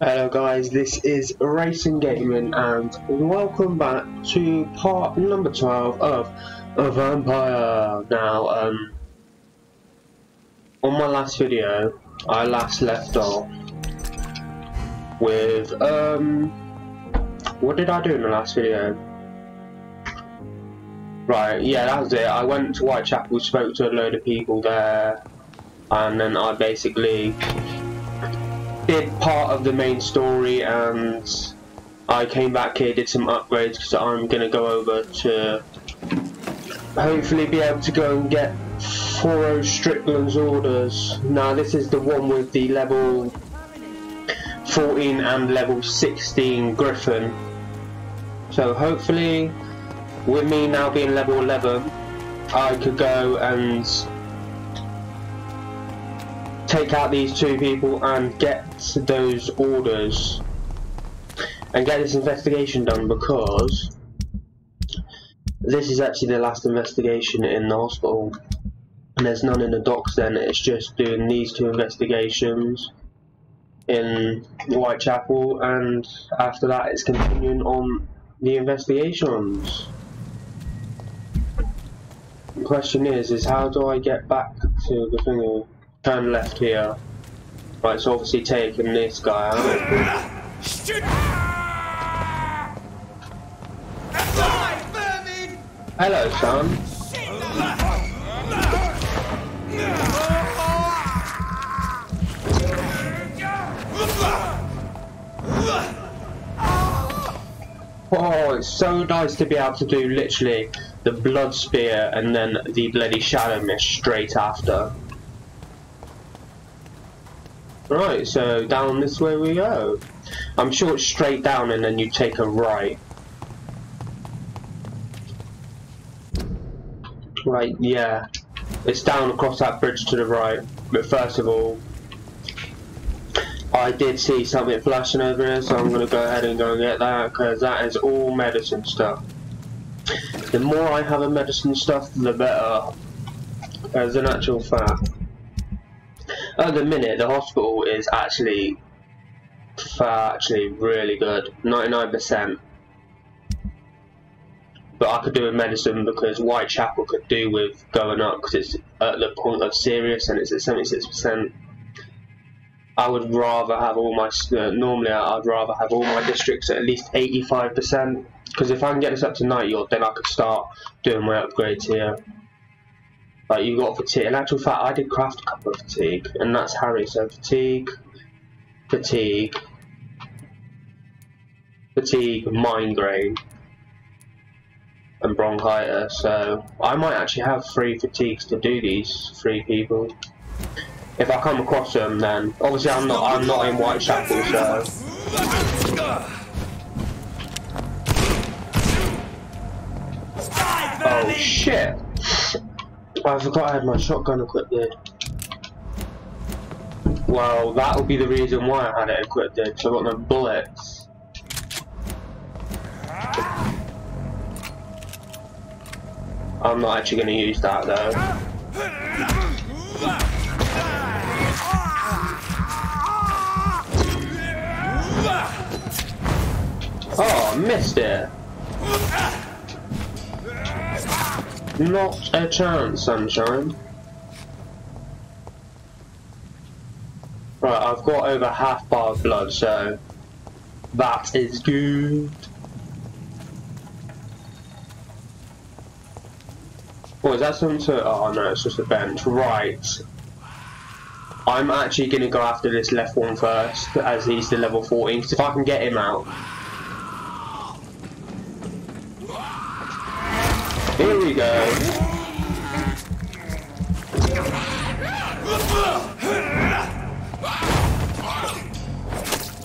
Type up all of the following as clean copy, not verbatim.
Hello guys, this is Racing Gaming and welcome back to part number 12 of Vampyr. Now, on my last video, I last left off with, what did I do in the last video? Right, yeah, that was it. I went to Whitechapel, spoke to a load of people there, and then I basically did part of the main story, and I came back here, did some upgrades because I'm gonna go over to hopefully be able to go and get 4 Strickland's orders. Now this is the one with the level 14 and level 16 Griffin. So hopefully with me now being level 11 I could go and take out these 2 people and get those orders and get this investigation done, because this is actually the last investigation in the hospital and there's none in the docks. Then it's just doing these 2 investigations in Whitechapel, and after that it's continuing on the investigations. The question is how do I get back to the thingy? Turn left here. Right, it's obviously taking this guy out. Hello, son. Oh, it's so nice to be able to do literally the blood spear and then the bloody shadow mist straight after. Right, so down this way we go. I'm sure it's straight down and then you take a right. Right, yeah. It's down across that bridge to the right. But first of all, I did see something flashing over here, so I'm going to go ahead and go and get that, because that is all medicine stuff. The more I have of medicine stuff, the better. As an actual fact. At the minute, the hospital is actually really good, 99%. But I could do with medicine because Whitechapel could do with going up because it's at the point of serious and it's at 76%. I would rather have all my normally I'd rather have all my districts at least 85%, because if I can get this up to 90 odd, then I could start doing my upgrades here. Like, you got fatigue. In actual fact, I did craft a couple of fatigue, and that's Harry. So fatigue, migraine, and bronchitis. So I might actually have 3 fatigues to do these 3 people. If I come across them, then obviously I'm not in Whitechapel, so. Oh shit! I forgot I had my shotgun equipped. Well, that would be the reason why I had it equipped, because I got no bullets. I'm not actually going to use that though. Oh, I missed it. Not a chance, sunshine. Right, I've got over half bar of blood, so that is good. Oh, is that something to... Oh no, it's just a bench. Right. I'm actually going to go after this left one first, as he's the level 14, because if I can get him out... Here we go.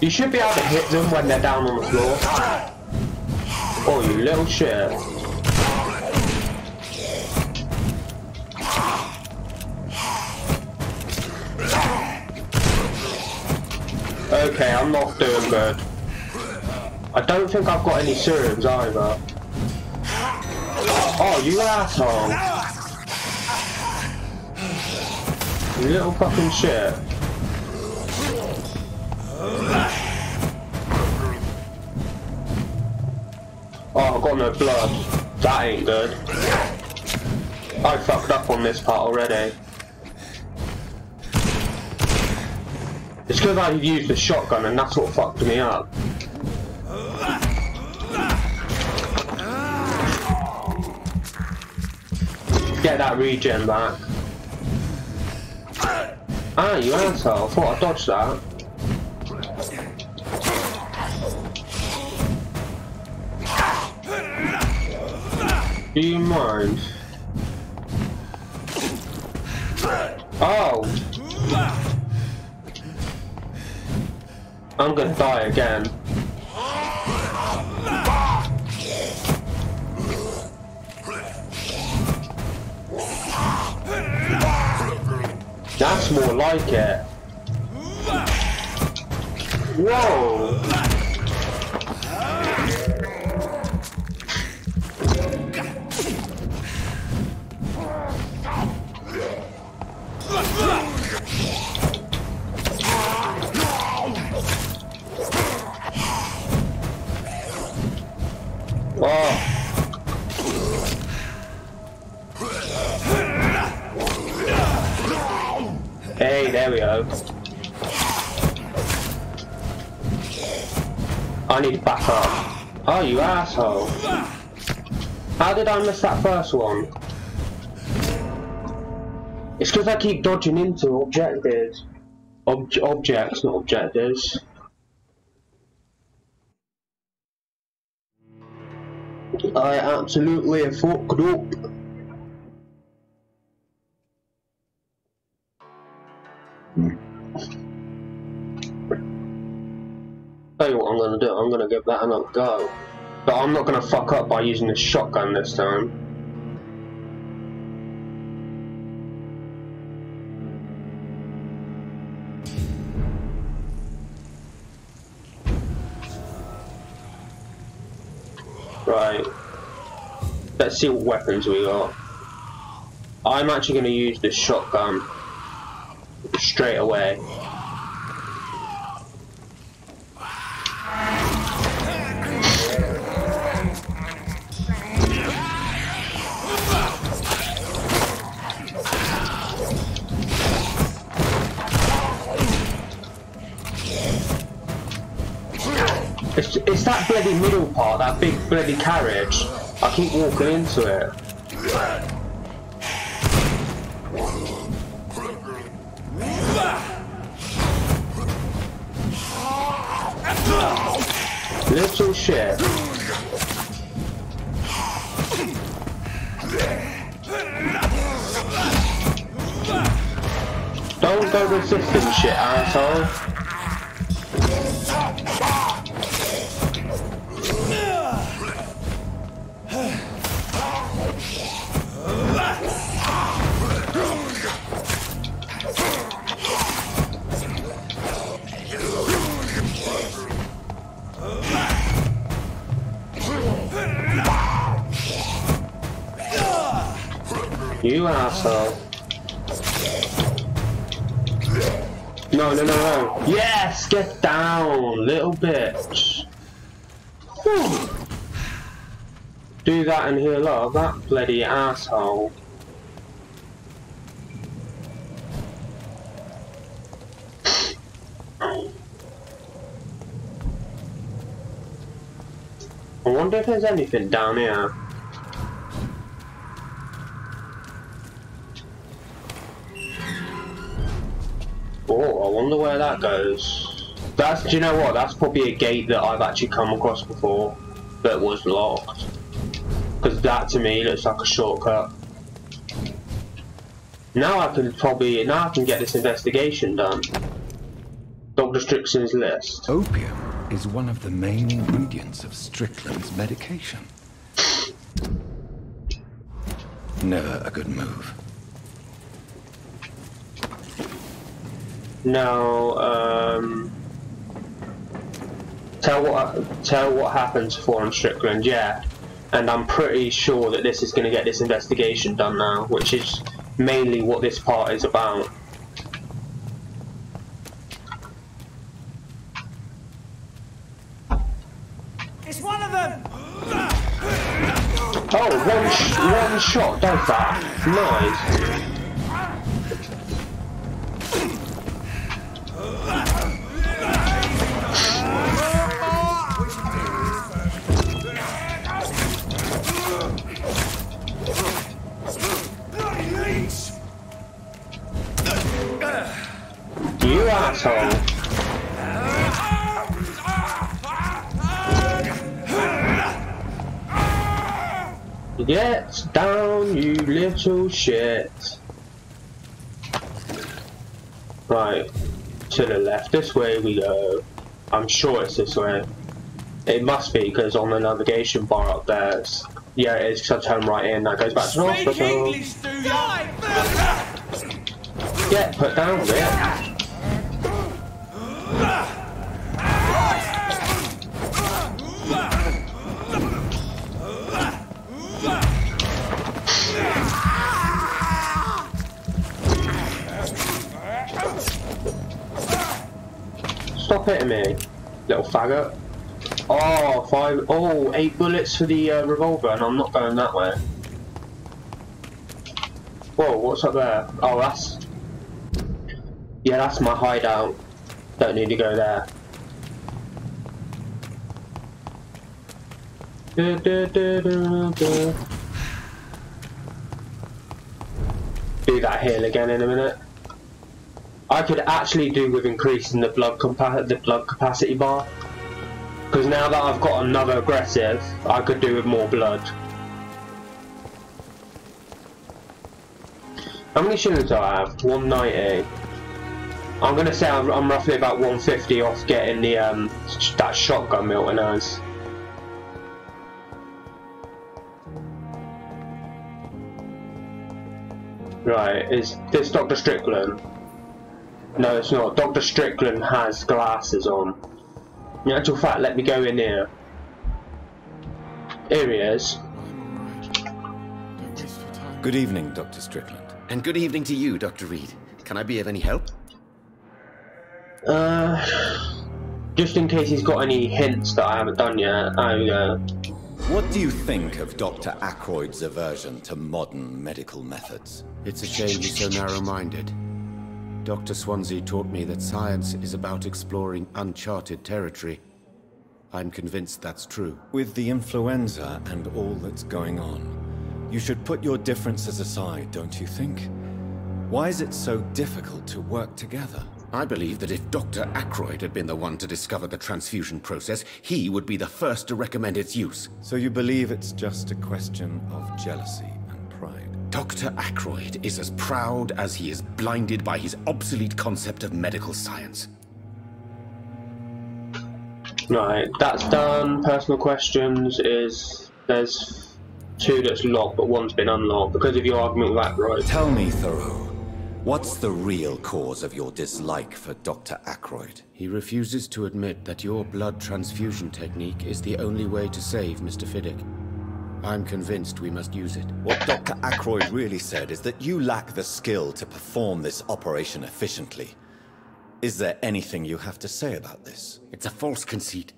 You should be able to hit them when they're down on the floor. Oh, you little shit. Okay, I'm not doing good. I don't think I've got any serums either. Oh, you asshole! You little fucking shit. I've got no blood. That ain't good. I fucked up on this part already. It's because I used the shotgun and that's what fucked me up. Get that regen back. Ah, you asshole. I thought I dodged that. Do you mind? Oh! I'm gonna die again. That's more like it. Whoa! Oh. Hey, there we go. I need to back up. Oh, you asshole. How did I miss that first one? It's because I keep dodging into objectives. Objects, not objectives. I absolutely fucked up. Tell you what I'm gonna do, I'm gonna give that another go. But I'm not gonna fuck up by using the shotgun this time. Right. Let's see what weapons we got. I'm actually gonna use the shotgun straight away. It's that bloody middle part, that big bloody carriage. I keep walking into it. Little shit. Don't go resisting shit, asshole. You asshole. No, no, no, no. Yes! Get down, little bitch. Whew. Do that and heal up, that bloody asshole. I wonder if there's anything down here. Oh, I wonder where that goes. Do you know what? That's probably a gate that I've actually come across before that was locked. Because that to me looks like a shortcut. Now I can get this investigation done. Dr. Strickland's list. Opium is one of the main ingredients of Strickland's medication. Never a good move. Now, tell what happens for him, Strickland, yeah. And I'm pretty sure that this is going to get this investigation done now, which is mainly what this part is about. It's one of them! Oh, one shot does that. Nice. You asshole. Get down, you little shit. Right, to the left. This way we go. I'm sure it's this way. It must be, because on the navigation bar up there, yeah, it is, because I turn right in. That goes back to the hospital. Get put down there. Stop hitting me, little faggot. Oh, 8 bullets for the revolver, and I'm not going that way. Whoa, what's up there? Oh, yeah, that's my hideout. Don't need to go there. Do that heal again in a minute. I could actually do with increasing the blood capacity bar, because now that I've got another aggressive, I could do with more blood. How many shillings do I have? 190. I'm gonna say I'm roughly about 150 off getting the that shotgun Milton has. Right, is this Dr. Strickland? No, it's not. Dr. Strickland has glasses on. In actual fact, let me go in here. Here he is. Good evening, Dr. Strickland. And good evening to you, Dr. Reed. Can I be of any help? Just in case he's got any hints that I haven't done yet. What do you think of Dr. Ackroyd's aversion to modern medical methods? It's a shame he's so narrow-minded. Dr. Swansea taught me that science is about exploring uncharted territory. I'm convinced that's true. With the influenza and all that's going on, you should put your differences aside, don't you think? Why is it so difficult to work together? I believe that if Dr. Ackroyd had been the one to discover the transfusion process, he would be the first to recommend its use. So you believe it's just a question of jealousy and pride? Dr. Ackroyd is as proud as he is blinded by his obsolete concept of medical science. Right, that's done. Personal questions there's 2 that's locked, but 1's been unlocked because of your argument with Ackroyd. Tell me, Thoreau, what's the real cause of your dislike for Dr. Ackroyd? He refuses to admit that your blood transfusion technique is the only way to save Mr. Fiddick. I'm convinced we must use it. What Dr. Ackroyd really said is that you lack the skill to perform this operation efficiently. Is there anything you have to say about this? It's a false conceit.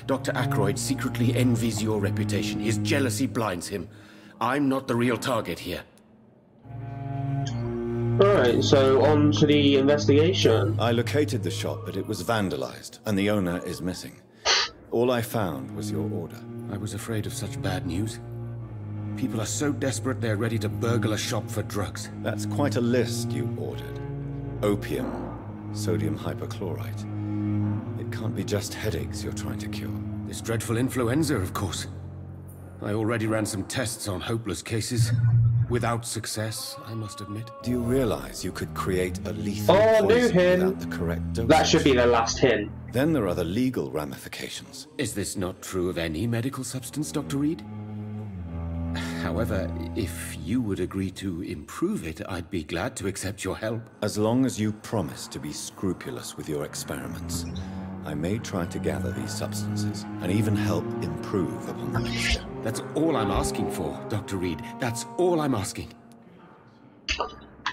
Dr. Ackroyd secretly envies your reputation. His jealousy blinds him. I'm not the real target here. Alright, so on to the investigation. I located the shop, but it was vandalized, and the owner is missing. All I found was your order. I was afraid of such bad news. People are so desperate they're ready to burgle a shop for drugs. That's quite a list you ordered. Opium, sodium hypochlorite. It can't be just headaches you're trying to cure. This dreadful influenza, of course. I already ran some tests on hopeless cases. Without success, I must admit. Do you realize you could create a lethal new poison hint. without the correct dosage? That should be the last hint. Then there are the legal ramifications. Is this not true of any medical substance, Dr. Reed? However, if you would agree to improve it, I'd be glad to accept your help. As long as you promise to be scrupulous with your experiments, I may try to gather these substances and even help improve upon the mixture. That's all I'm asking for, Dr. Reed. That's all I'm asking.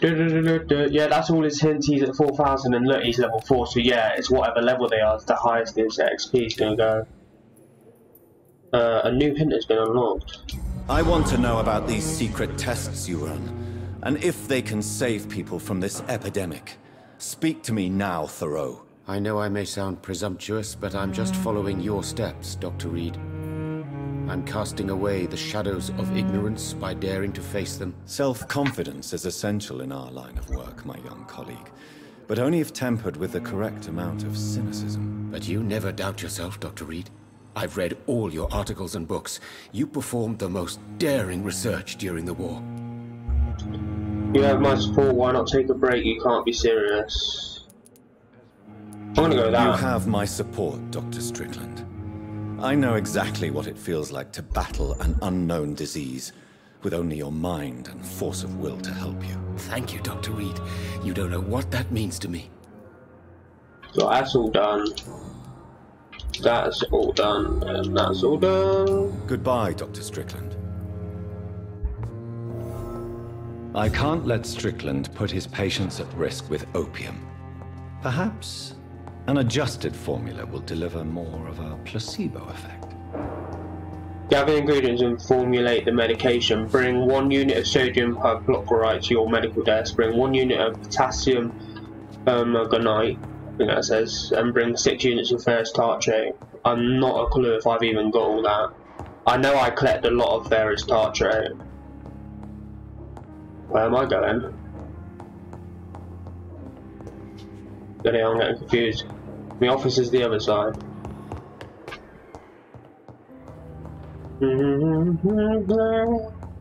Yeah, that's all his hints. He's at 4,000 and look, he's level 4, so yeah, it's whatever level they are, it's the highest his XP is going to go. A new hint has been unlocked. I want to know about these secret tests you run, and if they can save people from this epidemic. Speak to me now, Thoreau. I know I may sound presumptuous, but I'm just following your steps, Dr. Reed. I'm casting away the shadows of ignorance by daring to face them. Self-confidence is essential in our line of work, my young colleague, but only if tempered with the correct amount of cynicism. But you never doubt yourself, Dr. Reed. I've read all your articles and books. You performed the most daring research during the war. You have my support, why not take a break? You can't be serious. I'm gonna go with that. You have my support, Dr. Strickland. I know exactly what it feels like to battle an unknown disease, with only your mind and force of will to help you. Thank you, Dr. Reed. You don't know what that means to me. So that's all done. That's all done, and that's all done. Goodbye, Dr. Strickland. I can't let Strickland put his patients at risk with opium. Perhaps an adjusted formula will deliver more of a placebo effect. Gather ingredients and formulate the medication. Bring 1 unit of sodium hypochlorite to your medical desk. Bring 1 unit of potassium permanganate, I think that says, and bring 6 units of ferrous tartrate. I'm not a clue if I've even got all that. I know I collect a lot of ferrous tartrate. Where am I going? Bloody hell, I'm getting confused. The office is the other side.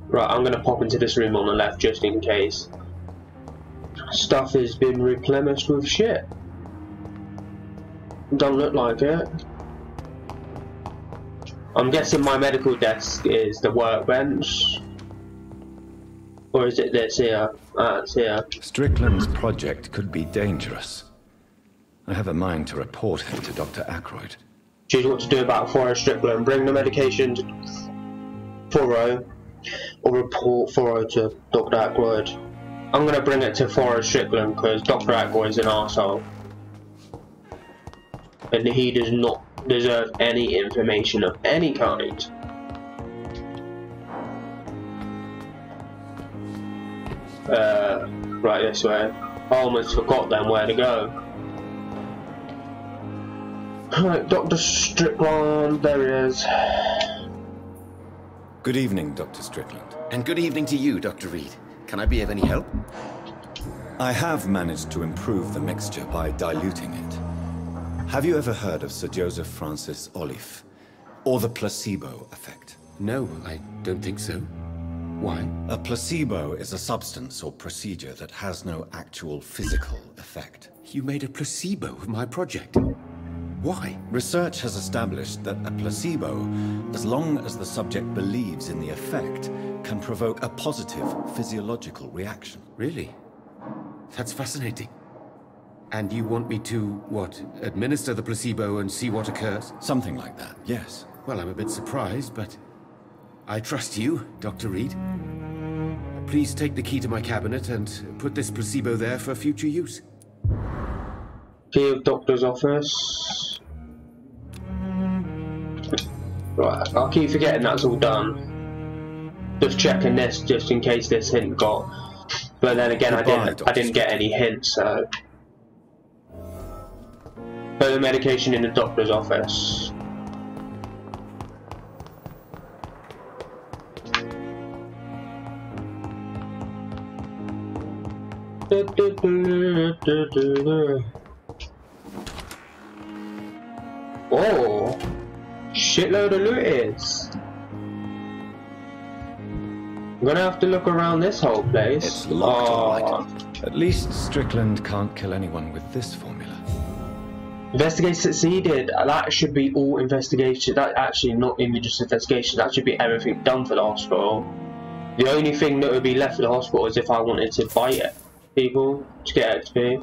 Right, I'm gonna pop into this room on the left just in case. Stuff has been replenished with shit. Don't look like it. I'm guessing my medical desk is the workbench. Or is it this here? Ah, it's here. Strickland's project could be dangerous. I have a mind to report him to Dr. Ackroyd. Choose what to do about Forrest Strickland. Bring the medication to Thoreau, or report Thoreau to Dr. Ackroyd. I'm gonna bring it to Forrest Strickland because Dr. Ackroyd's an arsehole. And he does not deserve any information of any kind. Right this way. I almost forgot then where to go. Right, Dr. Strickland, there he is. Good evening, Dr. Strickland. And good evening to you, Dr. Reed. Can I be of any help? I have managed to improve the mixture by diluting it. Have you ever heard of Sir Joseph Francis Olive, or the placebo effect? No, I don't think so. Why? A placebo is a substance or procedure that has no actual physical effect. You made a placebo of my project. Why? Research has established that a placebo, as long as the subject believes in the effect, can provoke a positive physiological reaction. Really? That's fascinating. And you want me to, what, administer the placebo and see what occurs? Something like that, yes. Well, I'm a bit surprised, but I trust you, Dr. Reed. Please take the key to my cabinet and put this placebo there for future use. Key of doctor's office. Right, I'll keep forgetting that's all done. Just checking this, just in case this hint got. But then again, I didn't get any hints, so. Put the medication in the doctor's office. Oh, shitload of loot is. I'm gonna have to look around this whole place. It's locked, all right. At least Strickland can't kill anyone with this formula. Investigate succeeded. That should be all investigation. That actually not even just investigation. That should be everything done for the hospital. The only thing that would be left for the hospital is if I wanted to bite it. People to get XP,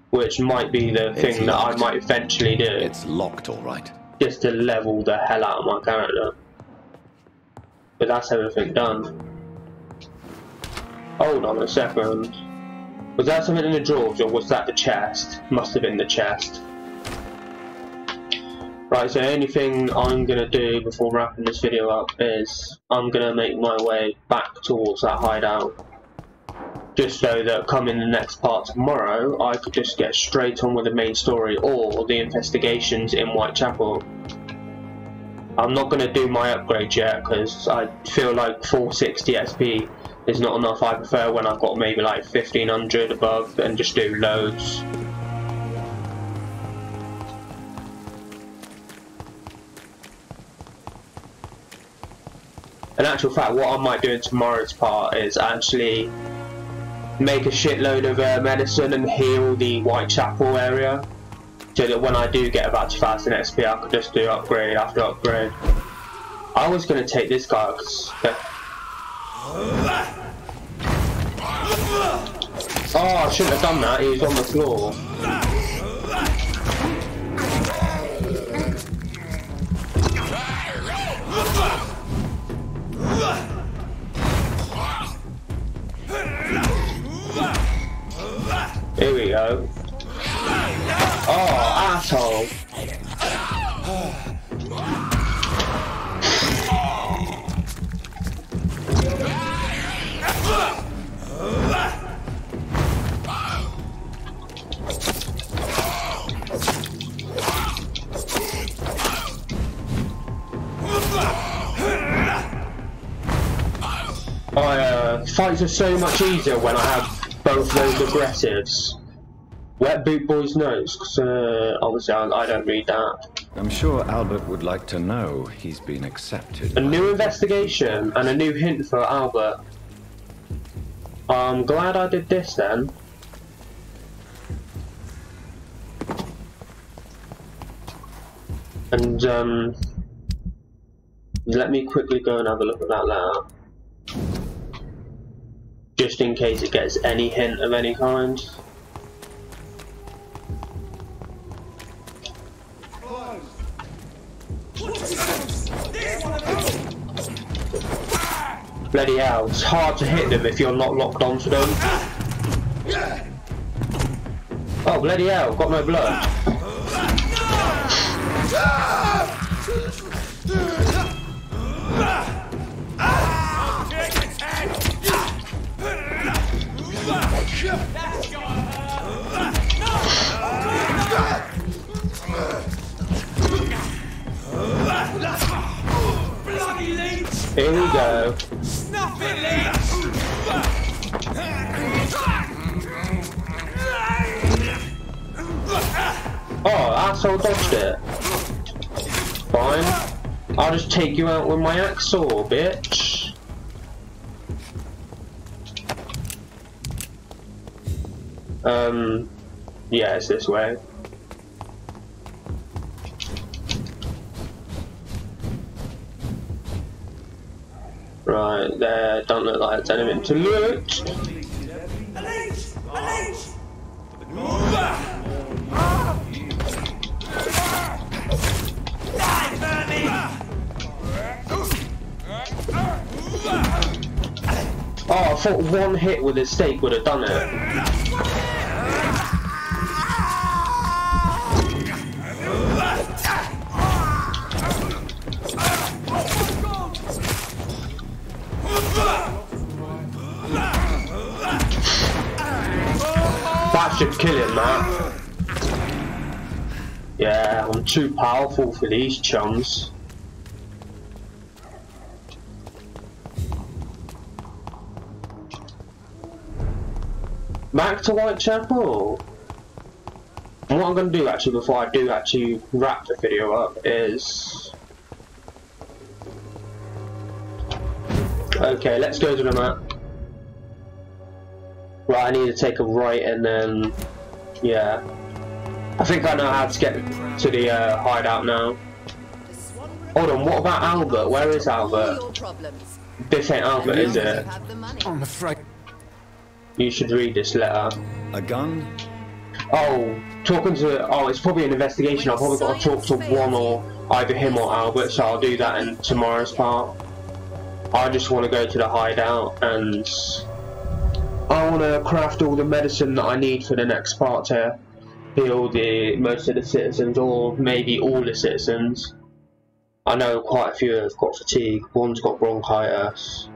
which might be the thing that I might eventually do. It's locked, all right. Just to level the hell out of my character. But that's everything done. Hold on a second. Was that something in the drawers, or was that the chest? Must have been the chest. Right, so the only thing I'm going to do before wrapping this video up is I'm going to make my way back towards that hideout. Just so that come in the next part tomorrow, I could just get straight on with the main story or the investigations in Whitechapel. I'm not going to do my upgrade yet because I feel like 460 XP is not enough. I prefer when I've got maybe like 1500 above and just do loads. In actual fact, what I might do in tomorrow's part is actually make a shitload of medicine and heal the Whitechapel area, so that when I do get about 2000 XP I could just do upgrade after upgrade. I was going to take this guy because... Oh, I shouldn't have done that, he was on the floor. Here we go. Oh, asshole. Fights are so much easier when I have both those aggressives. Wet Boot Boy's notes, because obviously I don't read that. I'm sure Albert would like to know he's been accepted. A new investigation and a new hint for Albert. I'm glad I did this then. And let me quickly go and have a look at that letter. Just in case it gets any hint of any kind. Bloody hell, it's hard to hit them if you're not locked onto them. Oh bloody hell, got no blood. Here we go. Snuff it, leech! Oh, asshole dodged it. Fine. I'll just take you out with my axe saw, bitch. Yeah, it's this way. Right, there, don't look like it's anything to loot. Oh, I thought one hit with his stake would have done it. That should kill him, that. Yeah, I'm too powerful for these chums. Back to Whitechapel. And what I'm going to do actually before I do actually wrap the video up is... Okay, let's go to the map. Right, I need to take a right and then... Yeah. I think I know how to get to the hideout now. Hold on, what about Albert? Where is Albert? This ain't Albert, is it? I'm afraid. You should read this letter. A gun? Oh, talking to... Oh, it's probably an investigation. I've probably got to talk to one or either him or Albert, so I'll do that in tomorrow's part. I just want to go to the hideout and... I want to craft all the medicine that I need for the next part here. heal most of the citizens, or maybe all the citizens. I know quite a few have got fatigue. One's got bronchitis,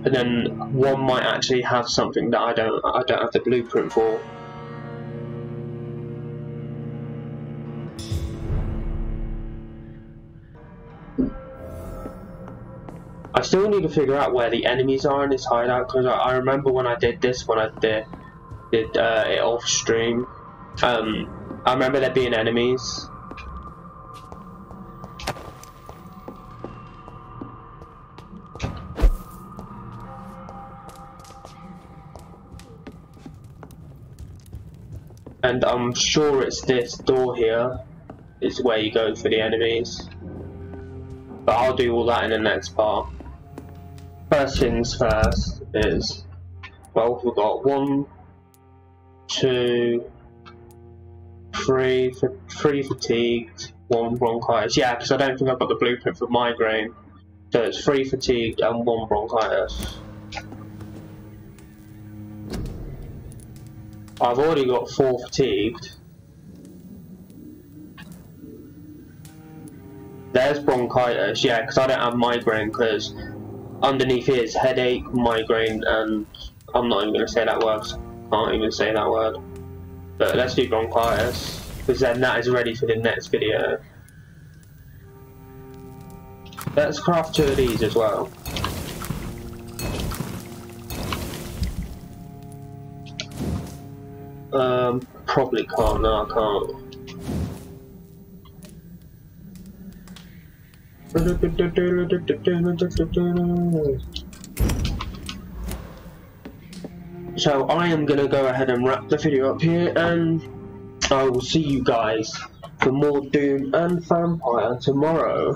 and then one might actually have something that I don't have the blueprint for. I still need to figure out where the enemies are in this hideout, because I remember when I did this, when I did it off stream, I remember there being enemies. And I'm sure it's this door here is where you go for the enemies. But I'll do all that in the next part. First things first is, well, we've got 1, 2, 3 fatigued, 1 bronchitis. Yeah, because I don't think I've got the blueprint for migraine. So it's 3 fatigued and 1 bronchitis. I've already got 4 fatigued. There's bronchitis, yeah, because I don't have migraine, because underneath here is headache, migraine, and I'm not even going to say that word. Can't even say that word. But let's do bronchitis, because then that is ready for the next video. Let's craft 2 of these as well. Probably can't. No, I can't. So I am gonna go ahead and wrap the video up here, and I will see you guys for more Doom and Vampyr tomorrow.